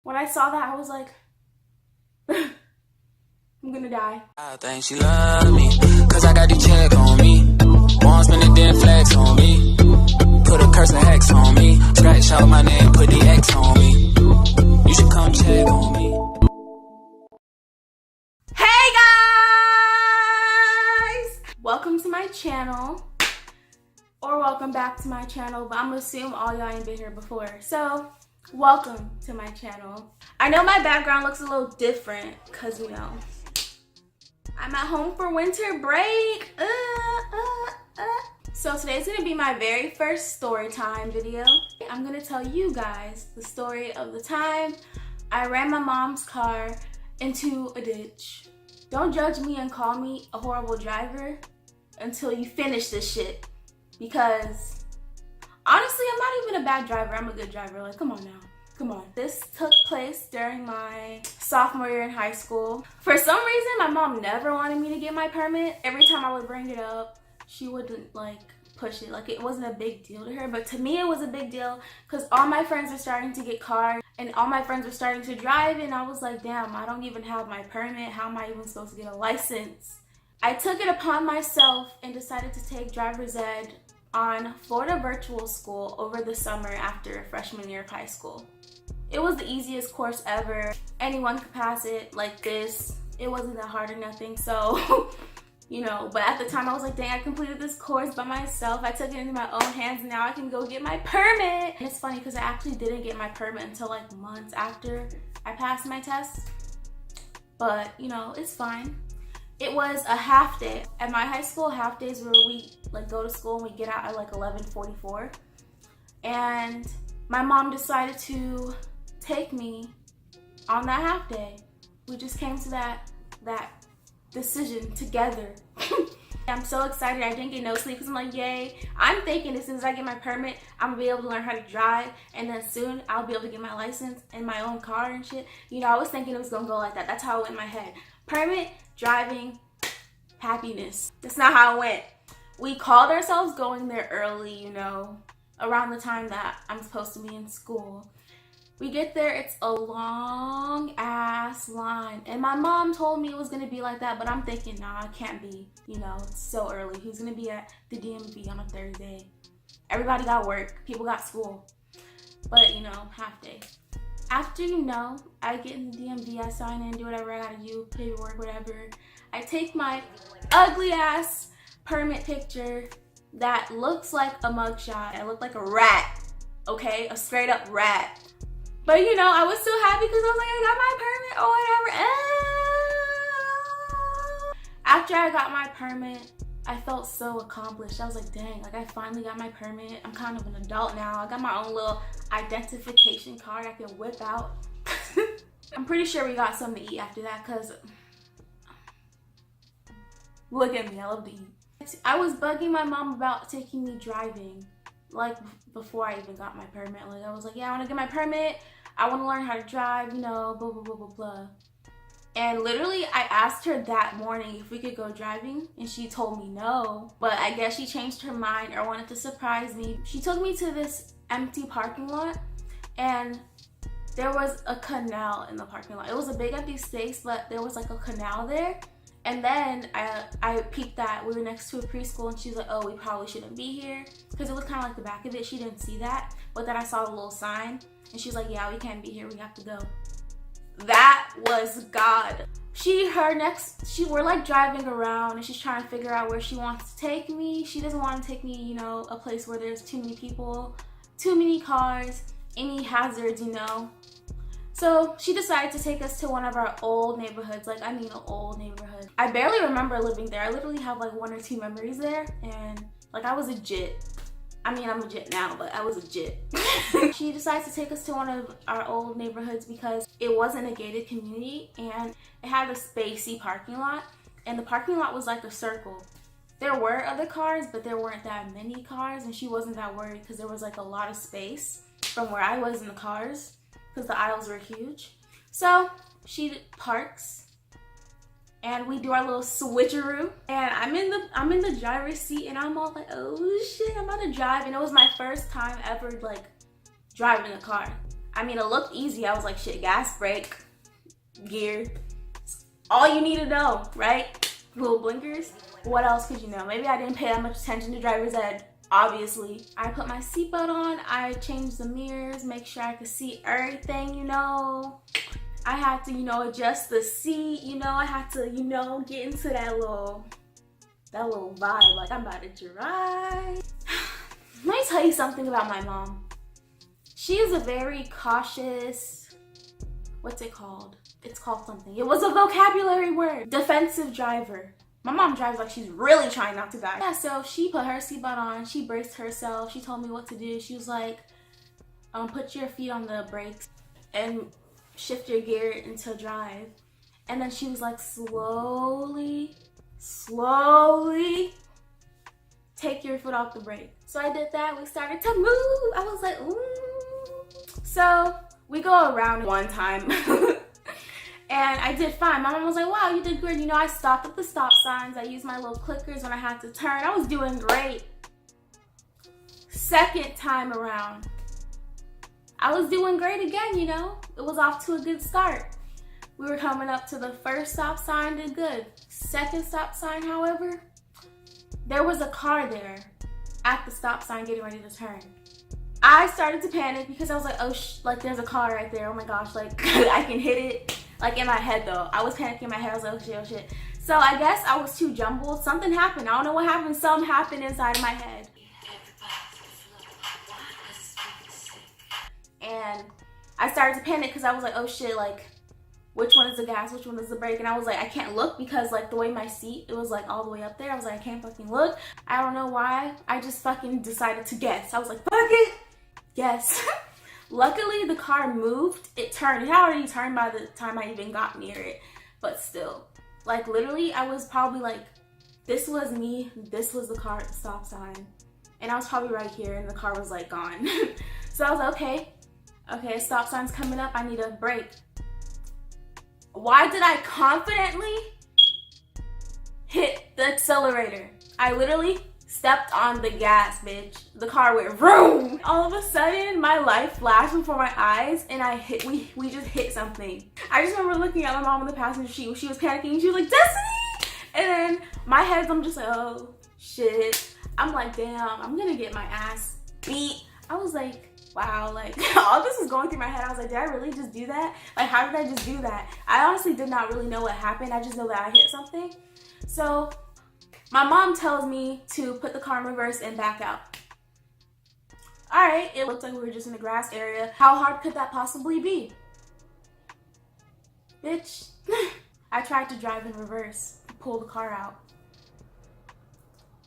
When I saw that, I was like, I'm gonna die. I think she love me, cause I got the check on me. Won't spend a damn flex on me. Put a curse and hex on me. Scratch out my name, put the X on me. You should come check on me. Hey guys! Welcome to my channel. Or welcome back to my channel, but I'm gonna assume all y'all ain't been here before. So, welcome to my channel. I know my background looks a little different, cause I'm at home for winter break. So today's gonna be my very first story time video. I'm gonna tell you guys the story of the time I ran my mom's car into a ditch. Don't judge me and call me a horrible driver until you finish this shit. Because honestly, I'm not even a bad driver. I'm a good driver. Like, come on now. Come on. This took place during my sophomore year in high school. For some reason, my mom never wanted me to get my permit. Every time I would bring it up, she wouldn't push it. Like, it wasn't a big deal to her. But to me, it was a big deal because all my friends were starting to get cars and all my friends were starting to drive. And I was like, damn, I don't even have my permit. How am I even supposed to get a license? I took it upon myself and decided to take driver's ed on Florida Virtual School over the summer after freshman year of high school. It was the easiest course ever. Anyone could pass it like this. It wasn't that hard or nothing. So, but at the time I was like, dang, I completed this course by myself. I took it into my own hands. Now I can go get my permit. And it's funny because I actually didn't get my permit until like months after I passed my test. But, it's fine. It was a half day. At my high school, half days where we go to school and we get out at like 11:44. And my mom decided to take me on that half day. We just came to that decision together. I'm so excited. I didn't get no sleep because I'm like, yay. I'm thinking as soon as I get my permit, I'm gonna be able to learn how to drive, and then soon I'll be able to get my license in my own car and shit. I was thinking it was gonna go like that. That's how it went in my head. Permit, driving, happiness. That's not how it went. We called ourselves going there early, around the time that I'm supposed to be in school. We get there, it's a long ass line. And my mom told me it was gonna be like that, but I'm thinking, nah, it can't be. It's so early. Who's gonna be at the DMV on a Thursday? Everybody got work, people got school. But, half day. After, I get in the DMV, I sign in, do whatever I gotta do, paperwork, whatever. I take my ugly ass permit picture that looks like a mugshot. I look like a rat, okay? A straight up rat. But, I was still happy because I was like, I got my permit or whatever. After I got my permit, I felt so accomplished. I was like, dang, I finally got my permit. I'm kind of an adult now. I got my own little identification card I can whip out. I'm pretty sure we got something to eat after that because look at me, I love to eat. I was bugging my mom about taking me driving, before I even got my permit. I was like, yeah, I want to get my permit. I want to learn how to drive, blah, blah, blah, blah, blah. And literally, I asked her that morning if we could go driving, and she told me no. But I guess she changed her mind or wanted to surprise me. She took me to this empty parking lot, and there was a canal in the parking lot. It was a big empty space, but there was a canal there. And then I peeked that we were next to a preschool, and she's like, oh, we probably shouldn't be here. Because it was kind of like the back of it. She didn't see that. But then I saw the little sign, and she's like, yeah, we can't be here. We have to go. That was God. We're driving around, and she's trying to figure out where she wants to take me. She doesn't want to take me, a place where there's too many people, too many cars, any hazards, So she decided to take us to one of our old neighborhoods, an old neighborhood. I barely remember living there. I literally have 1 or 2 memories there, and I was a jit. I'm a jit now, but I was a jit. She decided to take us to one of our old neighborhoods because it wasn't a gated community, and it had a spacey parking lot, and the parking lot was like a circle. There were other cars, but there weren't that many cars, and she wasn't that worried because there was a lot of space from where I was in the cars, because the aisles were huge. So she parks, and we do our little switcheroo, and I'm in the driver's seat, and I'm all like, oh shit, I'm about to drive. And it was my first time ever driving a car. I mean, it looked easy. I was like, shit, gas, brake, gear. All you need to know, right? Little blinkers. What else could you know? Maybe I didn't pay that much attention to driver's ed, obviously. I put my seatbelt on. I changed the mirrors, make sure I could see everything, you know. I had to, you know, adjust the seat, you know. I had to, you know, get into that little vibe. Like, I'm about to drive. Let me tell you something about my mom. She is a very cautious, what's it called? It's called something. It was a vocabulary word. Defensive driver. My mom drives like she's really trying not to die. Yeah, so she put her seatbelt on. She braced herself. She told me what to do. She was like, put your feet on the brakes and shift your gear into drive. And then she was like, slowly take your foot off the brake. So I did that. We started to move. I was like, ooh. So we go around one time. And I did fine. My mom was like, wow, you did good. You know, I stopped at the stop signs. I used my little clickers when I had to turn. I was doing great. Second time around, I was doing great again, you know. It was off to a good start. We were coming up to the first stop sign, did good. Second stop sign, however, there was a car there at the stop sign getting ready to turn. I started to panic because I was like, oh, like there's a car right there. Oh my gosh, like I can hit it. Like in my head though. I was panicking in my head. I was like, oh shit. So I guess I was too jumbled. Something happened. I don't know what happened. Something happened inside of my head. And I started to panic because I was like, oh shit, like which one is the gas, which one is the brake? And I was like, I can't look because like the way my seat, it was like all the way up there. I was like, I can't fucking look. I don't know why. I just fucking decided to guess. I was like, fuck it. Guess. Luckily, the car moved. It turned. It had already turned by the time I even got near it. But still, like literally, I was probably like, this was me. This was the car at the stop sign. And I was probably right here and the car was like gone. So I was like, okay, stop sign's coming up. I need a brake. Why did I confidently hit the accelerator? I literally stepped on the gas, bitch. The car went vroom. All of a sudden, my life flashed before my eyes, and we just hit something. I just remember looking at my mom in the passenger seat. She was panicking. She was like, Destiny! And then my head, I'm just like, oh shit. I'm like, damn, I'm gonna get my ass beat. I was like, wow, like all this was going through my head. I was like, did I really just do that? Like, how did I just do that? I honestly did not really know what happened. I just know that I hit something. So my mom tells me to put the car in reverse and back out. All right, it looked like we were just in a grass area. How hard could that possibly be? Bitch, I tried to drive in reverse, pull the car out.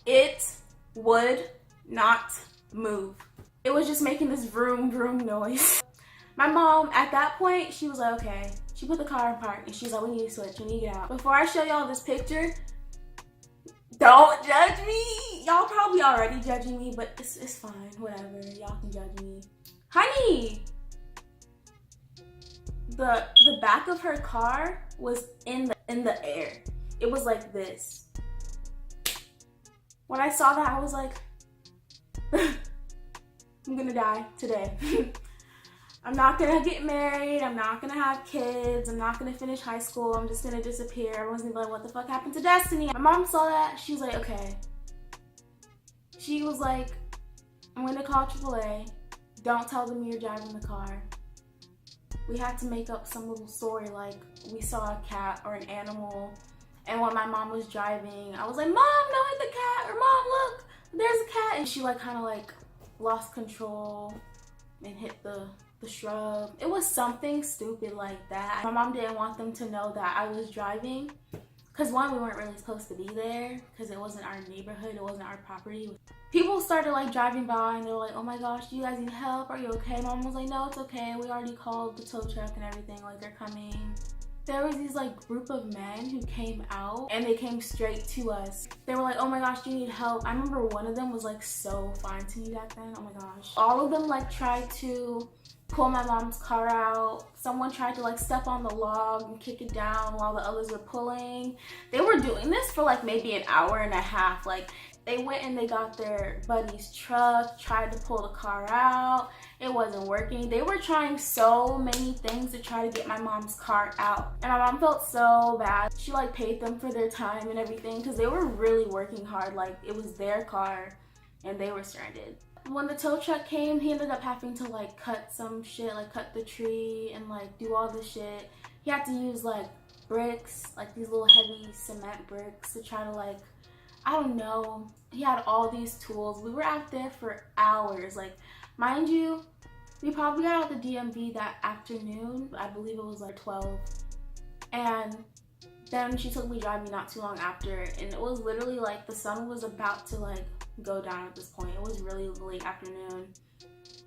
It would not move. It was just making this vroom vroom noise. My mom, at that point, she was like, okay. She put the car in park and she's like, we need to switch, we need to get out. Before I show y'all this picture, don't judge me. Y'all probably already judging me, but it's fine, whatever. Y'all can judge me. Honey, the back of her car was in the air. It was like this. When I saw that, I was like, I'm gonna die today. I'm not gonna get married. I'm not gonna have kids. I'm not gonna finish high school. I'm just gonna disappear. Everyone's gonna be like, what the fuck happened to Destiny? My mom saw that. She was like, okay. She was like, I'm gonna call AAA. Don't tell them you're driving the car. We had to make up some little story like we saw a cat or an animal. And when my mom was driving, I was like, Mom, don't hit the cat. Or Mom, look, there's a cat. And she like kind of like lost control and hit the shrub. It was something stupid like that. My mom didn't want them to know that I was driving because one, we weren't really supposed to be there because it wasn't our neighborhood, it wasn't our property. People started like driving by and they were like, oh my gosh, do you guys need help? Are you okay? Mom was like, no, it's okay. We already called the tow truck and everything, like they're coming. There was these like group of men who came out and they came straight to us. They were like, oh my gosh, do you need help? I remember one of them was like so fine to me back then. Oh my gosh. All of them like tried to pull my mom's car out. Someone tried to like step on the log and kick it down while the others were pulling. They were doing this for like maybe an hour and a half. Like They went and they got their buddy's truck, tried to pull the car out. It wasn't working. They were trying so many things to try to get my mom's car out. And my mom felt so bad. She like paid them for their time and everything because they were really working hard. Like it was their car and they were stranded. When the tow truck came, he ended up having to like cut some shit, like cut the tree and like do all the shit. He had to use like bricks, like these little heavy cement bricks to try to like, I don't know. He had all these tools. We were out there for hours. Like, mind you, we probably got out the DMV that afternoon. I believe it was like 12. And then she took me driving not too long after. And it was literally like the sun was about to like go down at this point. It was really late afternoon.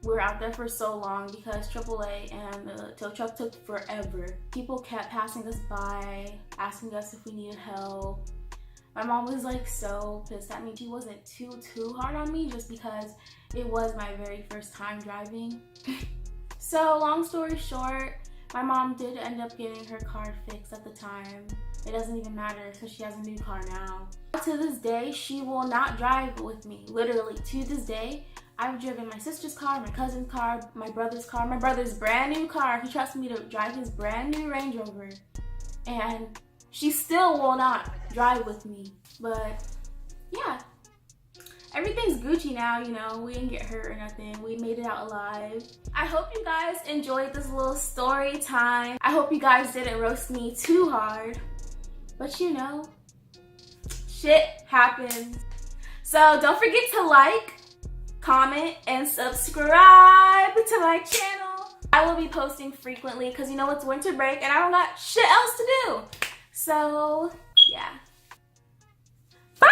We were out there for so long because AAA and the tow truck took forever. People kept passing us by, asking us if we needed help. My mom was like so pissed at me. She wasn't too hard on me just because it was my very first time driving. So long story short, my mom did end up getting her car fixed at the time. It doesn't even matter because she has a new car now. To this day, she will not drive with me. Literally, to this day, I've driven my sister's car, my cousin's car, my brother's brand new car. He trusts me to drive his brand new Range Rover. And she still will not drive with me. But yeah, everything's Gucci now, you know. We didn't get hurt or nothing. We made it out alive. I hope you guys enjoyed this little story time. I hope you guys didn't roast me too hard. But you know, shit happens. So don't forget to like, comment, and subscribe to my channel. I will be posting frequently because you know it's winter break and I don't got shit else to do. So yeah. Bye!